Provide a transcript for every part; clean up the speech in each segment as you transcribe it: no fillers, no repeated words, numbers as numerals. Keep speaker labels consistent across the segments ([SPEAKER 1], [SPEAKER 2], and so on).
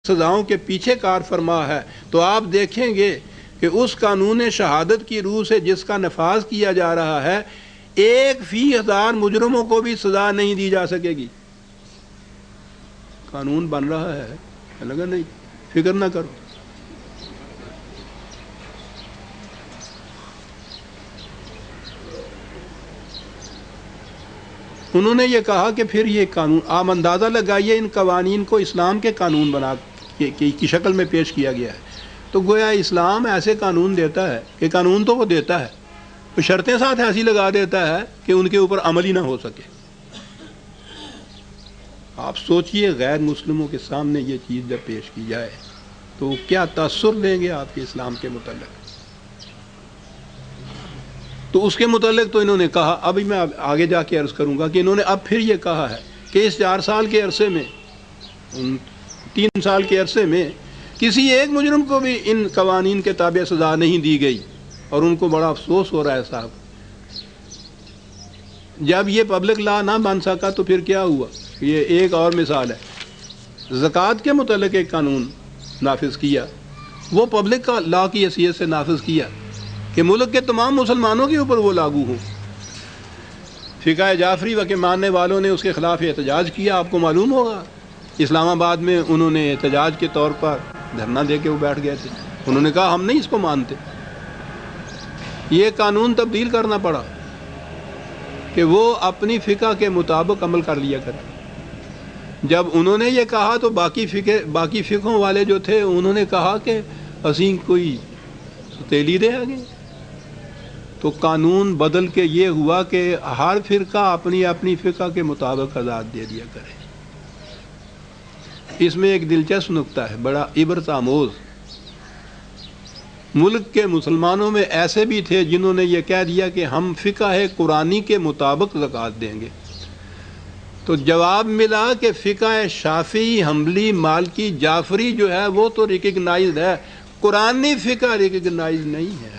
[SPEAKER 1] سزاؤں کے پیچھے کار فرما ہے، تو آپ دیکھیں گے کہ اس قانون شہادت کی روح سے جس کا نفاذ کیا جا رہا ہے، 1/1000 مجرموں کو بھی سزا نہیں دی جا سکے گی۔ قانون بن رہا ہے، لگا نہیں، فکر نہ کرو۔ انہوں نے یہ کہا کہ پھر یہ قانون، آپ اندازہ لگائیے ان قوانین کو اسلام کے قانون بنا کی شکل میں پیش کیا گیا ہے، تو گویا اسلام ایسے قانون دیتا ہے کہ قانون تو وہ دیتا ہے، تو شرطیں ساتھ ایسی لگا دیتا ہے کہ ان کے اوپر عمل ہی نہ ہو سکے۔ آپ سوچئے غیر مسلموں کے سامنے یہ چیز جب پیش کی جائے تو کیا تاثر لیں گے آپ کے اسلام کے متعلق؟ تو اس کے متعلق تو انہوں نے کہا، ابھی میں آگے جا کے عرض کروں گا کہ انہوں نے اب پھر یہ کہا ہے کہ اس 4 سال کے عرصے میں، 3 سال کے عرصے میں کسی ایک مجرم کو بھی ان قوانین کے تابع سزا نہیں دی گئی، اور ان کو بڑا افسوس ہو رہا ہے صاحب۔ جب یہ پبلک لا نہ بن سکا تو پھر کیا ہوا؟ یہ ایک اور مثال ہے، زکوٰۃ کے متعلق ایک قانون نافذ کیا، وہ پبلک کا لا کی حیثیت سے نافذ کیا کہ ملک کے تمام مسلمانوں کے اوپر وہ لاگو ہوں۔ فقہ جعفری و کے ماننے والوں نے اس کے خلاف احتجاج کیا، آپ کو معلوم ہوگا اسلام آباد میں انہوں نے احتجاج کے طور پر دھرنا دے کے وہ بیٹھ گئے تھے، انہوں نے کہا ہم نہیں اس کو مانتے۔ یہ قانون تبدیل کرنا پڑا کہ وہ اپنی فقہ کے مطابق عمل کر لیا کریں۔ جب انہوں نے یہ کہا تو باقی فقہوں والے جو تھے انہوں نے کہا کہ اسیں کوئی ستیلی دے آگے، تو قانون بدل کے یہ ہوا کہ ہر فرقہ اپنی اپنی فقہ کے مطابق آزاد دے دیا کرے۔ اس میں ایک دلچسپ نکتہ ہے، بڑا عبرت آموز۔ ملک کے مسلمانوں میں ایسے بھی تھے جنہوں نے یہ کہہ دیا کہ ہم فقہ قرآنی کے مطابق زکوٰۃ دیں گے، تو جواب ملا کہ فقہ شافعی، حنبلی، مالکی، جعفری جو ہے وہ تو ریکگنائزڈ ہے، قرآنی فقہ ریکگنائز نہیں ہے۔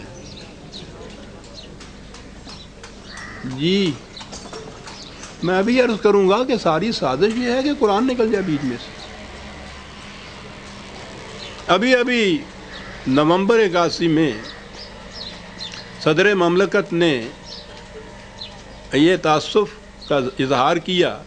[SPEAKER 1] جی میں ابھی عرض کروں گا کہ ساری سازش یہ ہے کہ قرآن نکل جائے بیچ میں سے۔ ابھی نومبر 81 میں صدر مملکت نے یہ تعصب کا اظہار کیا،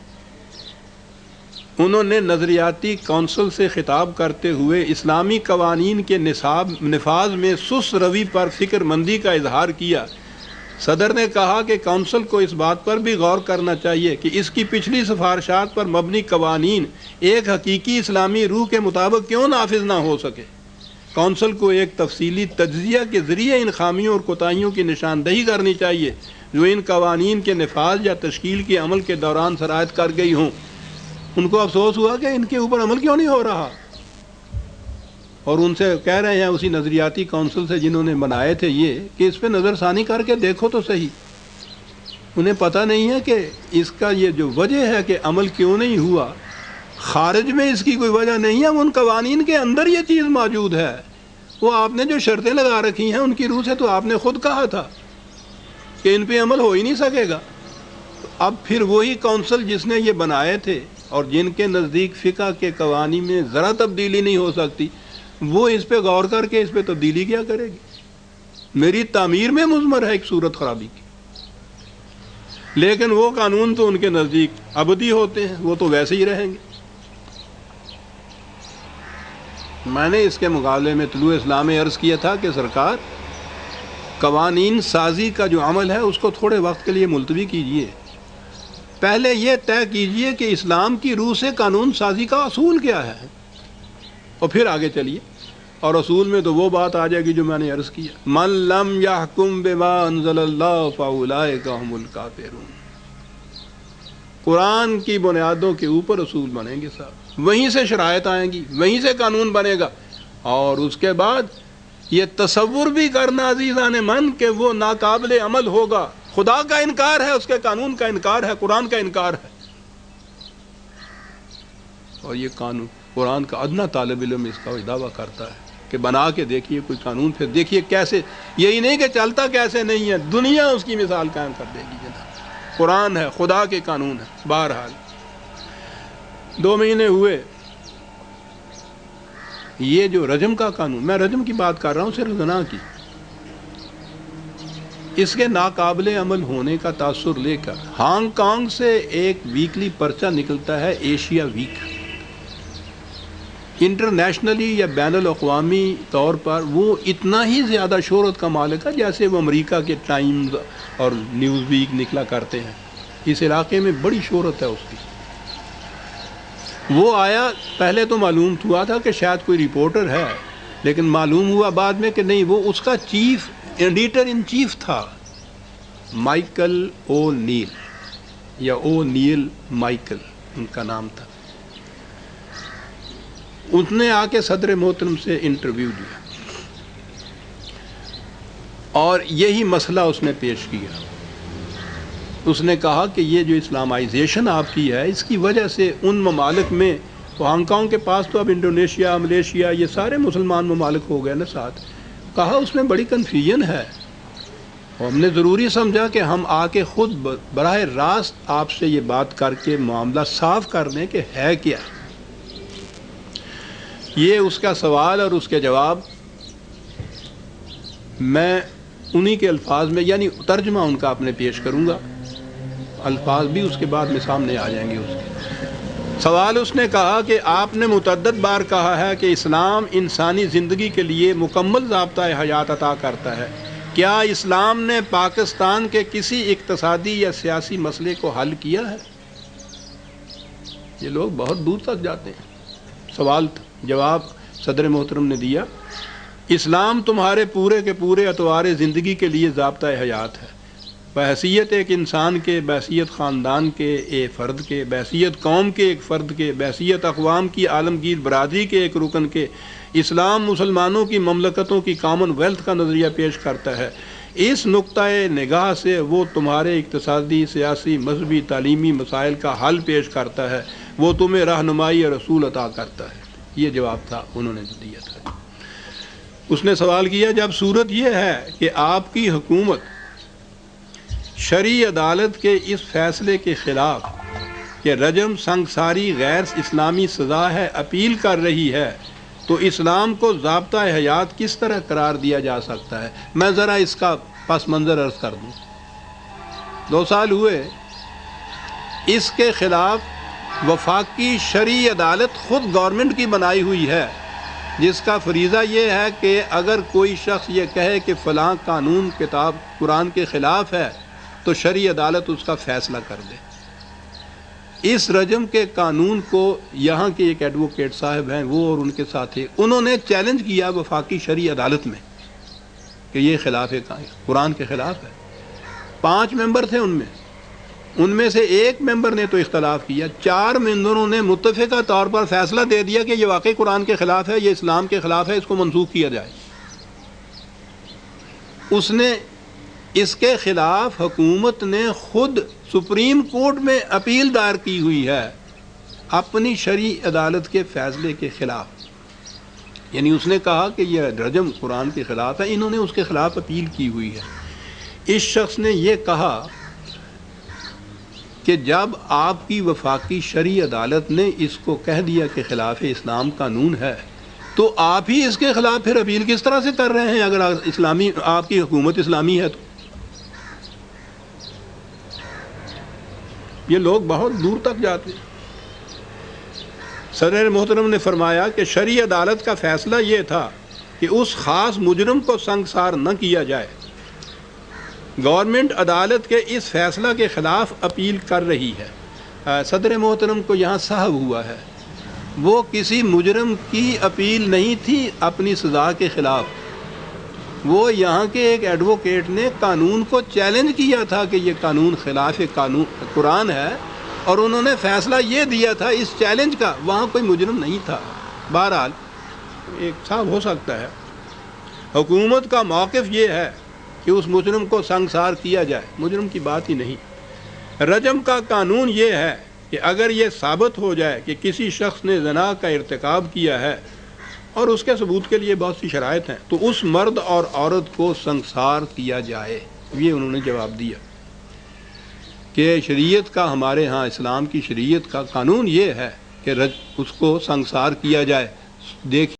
[SPEAKER 1] انہوں نے نظریاتی کونسل سے خطاب کرتے ہوئے اسلامی قوانین کے نفاذ میں سست روی پر فکر مندی کا اظہار کیا۔ صدر نے کہا کہ کونسل کو اس بات پر بھی غور کرنا چاہیے کہ اس کی پچھلی سفارشات پر مبنی قوانین ایک حقیقی اسلامی روح کے مطابق کیوں نافذ نہ ہو سکے۔ کونسل کو ایک تفصیلی تجزیہ کے ذریعے ان خامیوں اور کوتاہیوں کی نشاندہی کرنی چاہیے جو ان قوانین کے نفاذ یا تشکیل کے عمل کے دوران سرایت کر گئی ہوں۔ ان کو افسوس ہوا کہ ان کے اوپر عمل کیوں نہیں ہو رہا، اور ان سے کہہ رہے ہیں اسی نظریاتی کونسل سے جنہوں نے بنائے تھے یہ کہ اس پہ نظر ثانی کر کے دیکھو تو صحیح۔ انہیں پتہ نہیں ہے کہ اس کا یہ جو وجہ ہے کہ عمل کیوں نہیں ہوا، خارج میں اس کی کوئی وجہ نہیں ہے، ان قوانین کے اندر یہ چیز موجود ہے۔ وہ آپ نے جو شرطیں لگا رکھی ہیں ان کی روح سے تو آپ نے خود کہا تھا کہ ان پہ عمل ہو ہی نہیں سکے گا۔ اب پھر وہی کونسل جس نے یہ بنائے تھے اور جن کے نزدیک فقہ کے قوانین میں ذرا تبدیلی نہیں ہو سکتی، وہ اس پہ غور کر کے اس پہ تبدیلی کیا کرے گی؟ میری تعمیر میں مضمر ہے ایک صورت خرابی کی، لیکن وہ قانون تو ان کے نزدیک ابدی ہوتے ہیں، وہ تو ویسے ہی رہیں گے۔ میں نے اس کے مقابلے میں طلوع اسلام میں عرض کیا تھا کہ سرکار قوانین سازی کا جو عمل ہے اس کو تھوڑے وقت کے لیے ملتوی کیجئے، پہلے یہ طے کیجئے کہ اسلام کی روح سے قانون سازی کا اصول کیا ہے، اور پھر آگے چلیے۔ اور اصول میں تو وہ بات آ جائے گی جو میں نے عرض کیا، من لم یحکم بما انزل اللہ فاولئک هم الکافرون۔ قرآن کی بنیادوں کے اوپر اصول بنیں گے صاحب، وہیں سے شرائط آئیں گی، وہیں سے قانون بنے گا، اور اس کے بعد یہ تصور بھی کرنا عزیزان من کہ وہ ناقابل عمل ہوگا۔ خدا کا انکار ہے، اس کے قانون کا انکار ہے، قرآن کا انکار ہے، اور یہ قانون قرآن کا ادنا طالب علم اس کا دعویٰ کرتا ہے کہ بنا کے دیکھیے کوئی قانون، پھر دیکھیے کیسے، یہی نہیں کہ چلتا کیسے نہیں ہے، دنیا اس کی مثال قائم کر دے گی جناب۔ قرآن ہے، خدا کے قانون ہے۔ بہرحال 2 مہینے ہوئے یہ جو رجم کا قانون، میں رجم کی بات کر رہا ہوں، صرف زنا کی، اس کے ناقابل عمل ہونے کا تاثر لے کر ہانگ کانگ سے ایک ویکلی پرچہ نکلتا ہے، ایشیا ویک، انٹرنیشنلی یا بین الاقوامی طور پر وہ اتنا ہی زیادہ شہرت کا مالک ہے جیسے وہ امریکہ کے ٹائمز اور نیوز ویک نکلا کرتے ہیں۔ اس علاقے میں بڑی شہرت ہے اس کی۔ وہ آیا، پہلے تو معلوم ہوا تھا کہ شاید کوئی رپورٹر ہے، لیکن معلوم ہوا بعد میں کہ نہیں، وہ اس کا چیف ایڈیٹر ان چیف تھا، مائیکل او نیل، یا او نیل مائیکل ان کا نام تھا۔ اس نے آ کے صدر محترم سے انٹرویو دیا اور یہی مسئلہ اس نے پیش کیا۔ اس نے کہا کہ یہ جو اسلامائزیشن آپ کی ہے، اس کی وجہ سے ان ممالک میں، ہانگ کانگ کے پاس تو اب انڈونیشیا، ملیشیا، یہ سارے مسلمان ممالک ہو گئے نا ساتھ، کہا اس میں بڑی کنفیوژن ہے، اور ہم نے ضروری سمجھا کہ ہم آ کے خود براہ راست آپ سے یہ بات کر کے معاملہ صاف کر دیں کہ ہے کیا۔ یہ اس کا سوال اور اس کے جواب میں انہی کے الفاظ میں، یعنی ترجمہ ان کا اپنے پیش کروں گا، الفاظ بھی اس کے بعد میں سامنے آ جائیں گے اس کے۔ سوال اس نے کہا کہ آپ نے متعدد بار کہا ہے کہ اسلام انسانی زندگی کے لیے مکمل ضابطۂ حیات عطا کرتا ہے، کیا اسلام نے پاکستان کے کسی اقتصادی یا سیاسی مسئلے کو حل کیا ہے؟ یہ لوگ بہت دور تک جاتے ہیں۔ سوال تھا، جواب صدر محترم نے دیا، اسلام تمہارے پورے کے پورے اطوار زندگی کے لیے ضابطۂ حیات ہے، بحیثیت ایک انسان کے، بحیثیت خاندان کے ایک فرد کے، بحیثیت قوم کے ایک فرد کے، بحیثیت اقوام کی عالمگیر برادری کے ایک رکن کے۔ اسلام مسلمانوں کی مملکتوں کی کامن ویلتھ کا نظریہ پیش کرتا ہے۔ اس نقطۂ نگاہ سے وہ تمہارے اقتصادی، سیاسی، مذہبی، تعلیمی مسائل کا حل پیش کرتا ہے، وہ تمہیں رہنمائی اور اصول عطا کرتا ہے۔ یہ جواب تھا انہوں نے دیا تھا۔ اس نے سوال کیا، جب صورت یہ ہے کہ آپ کی حکومت شرعی عدالت کے اس فیصلے کے خلاف کہ رجم سنگساری غیر اسلامی سزا ہے اپیل کر رہی ہے، تو اسلام کو ضابطۂ حیات کس طرح قرار دیا جا سکتا ہے؟ میں ذرا اس کا پس منظر عرض کر دوں۔ 2 سال ہوئے، اس کے خلاف وفاقی شرعی عدالت خود گورنمنٹ کی بنائی ہوئی ہے، جس کا فریضہ یہ ہے کہ اگر کوئی شخص یہ کہے کہ فلاں قانون کتاب قرآن کے خلاف ہے تو شرعی عدالت اس کا فیصلہ کر دے۔ اس رجم کے قانون کو یہاں کے ایک ایڈوکیٹ صاحب ہیں، وہ اور ان کے ساتھی، انہوں نے چیلنج کیا وفاقی شرعی عدالت میں کہ یہ خلاف قرآن کے خلاف ہے۔ 5 ممبر تھے ان میں سے ایک ممبر نے تو اختلاف کیا، 4 ممبروں نے متفقہ طور پر فیصلہ دے دیا کہ یہ واقعی قرآن کے خلاف ہے، یہ اسلام کے خلاف ہے، اس کو منسوخ کیا جائے۔ اس کے خلاف حکومت نے خود سپریم کورٹ میں اپیل دائر کی ہوئی ہے اپنی شرعی عدالت کے فیصلے کے خلاف، یعنی اس نے کہا کہ یہ رجم قرآن کے خلاف ہے، انہوں نے اس کے خلاف اپیل کی ہوئی ہے۔ اس شخص نے یہ کہا کہ جب آپ کی وفاقی شرعی عدالت نے اس کو کہہ دیا کہ خلاف اسلام قانون ہے، تو آپ ہی اس کے خلاف پھر اپیل کس طرح سے کر رہے ہیں؟ اگر آپ کی حکومت اسلامی ہے تو یہ لوگ بہت دور تک جاتے ہیں۔ صدر محترم نے فرمایا کہ شرعی عدالت کا فیصلہ یہ تھا کہ اس خاص مجرم کو سنگسار نہ کیا جائے۔ گورنمنٹ عدالت کے اس فیصلہ کے خلاف اپیل کر رہی ہے۔ صدر محترم کو یہاں صاحب ہوا ہے، وہ کسی مجرم کی اپیل نہیں تھی اپنی سزا کے خلاف، وہ یہاں کے ایک ایڈوکیٹ نے قانون کو چیلنج کیا تھا کہ یہ قانون خلاف قرآن ہے، اور انہوں نے فیصلہ یہ دیا تھا اس چیلنج کا، وہاں کوئی مجرم نہیں تھا۔ بہرحال ایک صاحب ہو سکتا ہے، حکومت کا موقف یہ ہے کہ اس مجرم کو سنگسار کیا جائے، مجرم کی بات ہی نہیں۔ رجم کا قانون یہ ہے کہ اگر یہ ثابت ہو جائے کہ کسی شخص نے زنا کا ارتکاب کیا ہے، اور اس کے ثبوت کے لیے بہت سی شرائط ہیں، تو اس مرد اور عورت کو سنگسار کیا جائے۔ یہ انہوں نے جواب دیا کہ شریعت کا، ہمارے ہاں اسلام کی شریعت کا قانون یہ ہے کہ اس کو سنگسار کیا جائے۔ دیکھ